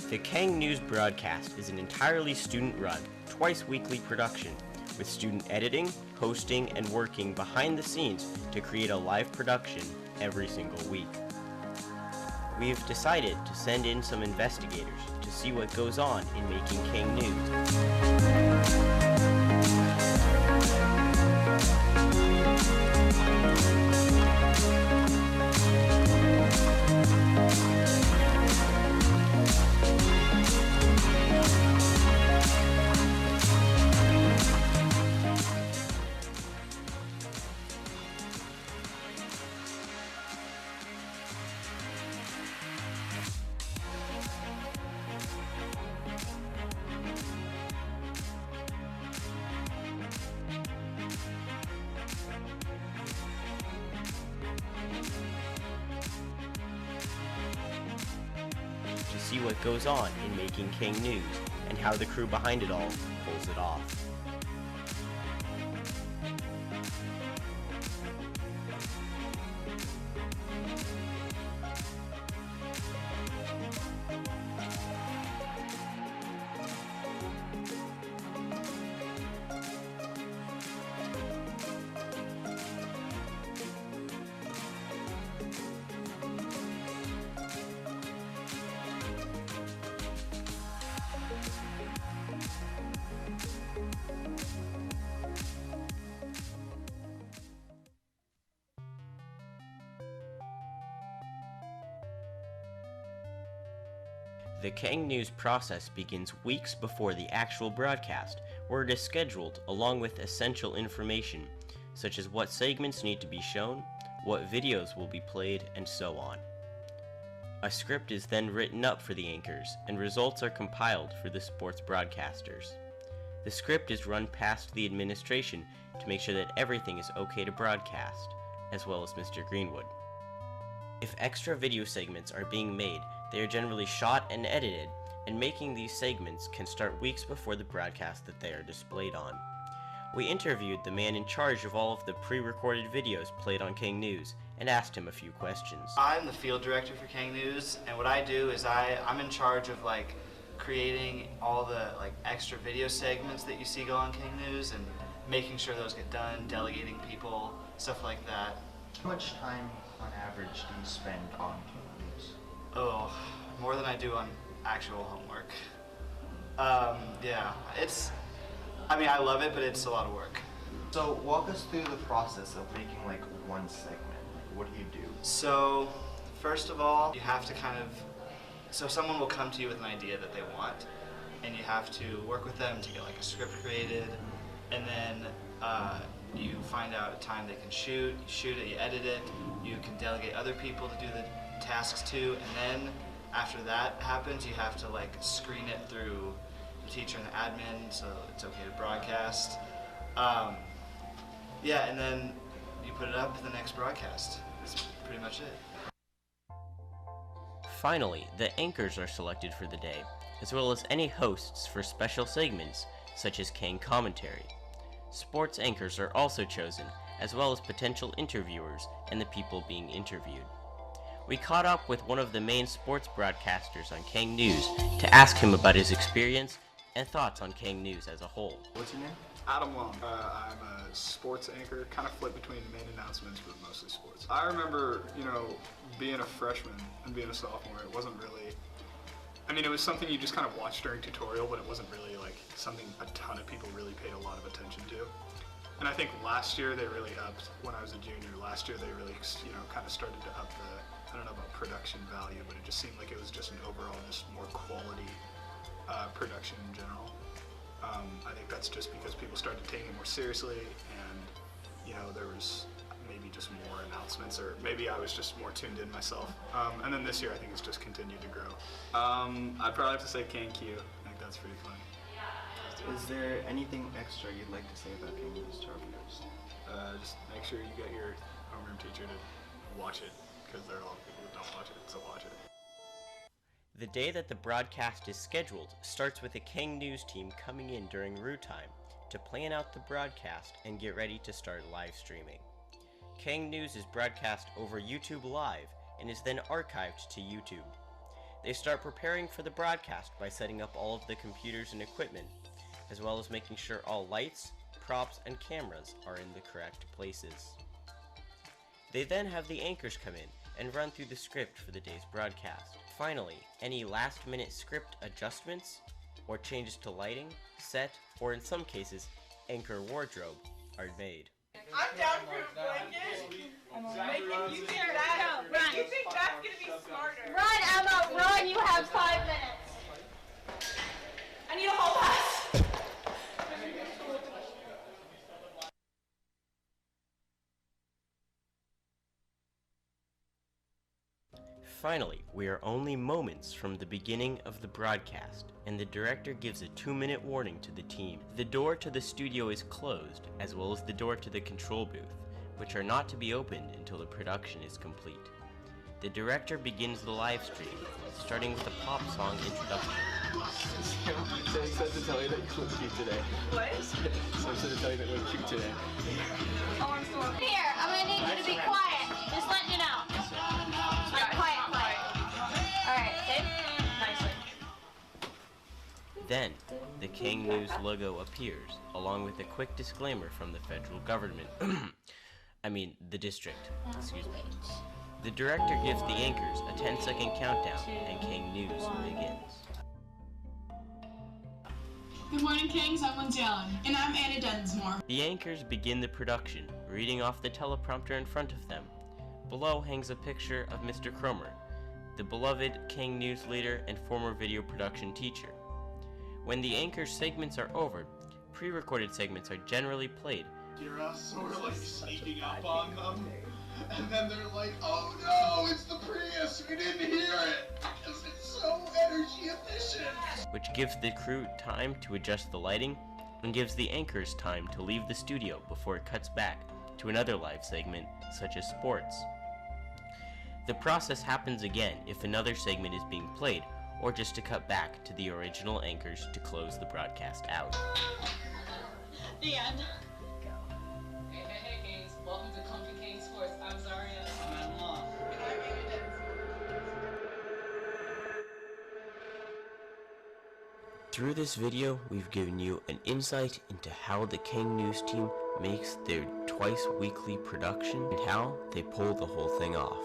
The Kang News broadcast is an entirely student-run, twice-weekly production, with student editing, hosting, and working behind the scenes to create a live production every single week. We have decided to send in some investigators to see what goes on in making Kang News. To see what goes on in making Kang News and how the crew behind it all pulls it off. The Kang News process begins weeks before the actual broadcast, where it is scheduled along with essential information, such as what segments need to be shown, what videos will be played, and so on. A script is then written up for the anchors, and results are compiled for the sports broadcasters. The script is run past the administration to make sure that everything is okay to broadcast, as well as Mr. Greenwood. If extra video segments are being made, they are generally shot and edited, and making these segments can start weeks before the broadcast that they are displayed on. We interviewed the man in charge of all of the pre-recorded videos played on Kang News and asked him a few questions. I'm the field director for Kang News, and what I do is I'm in charge of creating all the extra video segments that you see go on Kang News and making sure those get done, delegating people, stuff like that. How much time on average do you spend on Kang News? Oh, more than I do on actual homework. Yeah, I love it, but it's a lot of work. So walk us through the process of making one segment. What do you do? So, first of all, you have to so someone will come to you with an idea that they want, and you have to work with them to get a script created, and then you find out a time they can shoot, you shoot it, you edit it, you can delegate other people to do the tasks too, and then after that happens, you have to screen it through the teacher and the admin so it's okay to broadcast. Yeah, and then you put it up for the next broadcast. That's pretty much it. Finally, the anchors are selected for the day, as well as any hosts for special segments, such as Kang commentary. Sports anchors are also chosen, as well as potential interviewers and the people being interviewed. We caught up with one of the main sports broadcasters on Kang News to ask him about his experience and thoughts on Kang News as a whole. What's your name? Adam Long. I'm a sports anchor, kind of flip between main announcements, but mostly sports. I remember, being a freshman and being a sophomore, it wasn't really, it was something you just kind of watched during tutorial, but it wasn't really something a ton of people really paid a lot of attention to. And I think last year they really upped, when I was a junior, last year they really, kind of started to up the, I don't know about production value, but it just seemed like it was just an overall just more quality production in general. I think that's just because people started taking it more seriously, and there was maybe just more announcements, or maybe I was just more tuned in myself. And then this year I think it's just continued to grow. I'd probably have to say Kang Q. I think that's pretty fun. Is there anything extra you'd like to say about Kang News to our viewers? Just make sure you get your homeroom teacher to watch it, because there are a lot of people who don't watch it, so watch it. The day that the broadcast is scheduled starts with the Kang News team coming in during route time to plan out the broadcast and get ready to start live streaming. Kang News is broadcast over YouTube Live and is then archived to YouTube. They start preparing for the broadcast by setting up all of the computers and equipment, as well as making sure all lights, props, and cameras are in the correct places. They then have the anchors come in and run through the script for the day's broadcast. Finally, any last-minute script adjustments or changes to lighting, set, or in some cases, anchor wardrobe are made. I'm down for a blanket. You think that? Run. You think that's gonna be smarter? Run, Emma, run! You have 5 minutes. I need a whole pass. Finally, we are only moments from the beginning of the broadcast, and the director gives a 2-minute warning to the team. The door to the studio is closed, as well as the door to the control booth, which are not to be opened until the production is complete. The director begins the live stream, starting with a pop song introduction. Sam said to tell you that you look cute today. What? Sam said to tell you that you look cute today. Oh, I'm so happy. Here, I'm gonna need you to be quiet. Just letting you know. Like, quiet. Alright, safe? Nicely. Then, the Kang News logo appears, along with a quick disclaimer from the federal government. The district. Excuse me. The director gives the anchors a 10-second countdown, and Kang News begins. Good morning, Kings. I'm Lindsay Allen. And I'm Anna Densmore. The anchors begin the production, reading off the teleprompter in front of them. Below hangs a picture of Mr. Cromer, the beloved Kang News leader and former video production teacher. When the anchor segments are over, pre-recorded segments are generally played. Hear us, so we're like sneaking up on them, and then they're like, "Oh no, it's the Prius! We didn't hear it because it's so energy efficient." Which gives the crew time to adjust the lighting and gives the anchors time to leave the studio before it cuts back to another live segment, such as sports. The process happens again if another segment is being played, or just to cut back to the original anchors to close the broadcast out. The end. Hey, Kings. Welcome to Comfy King Sports. I'm Zaria. I'm Law. Through this video, we've given you an insight into how the Kang News team makes their twice-weekly production and how they pull the whole thing off.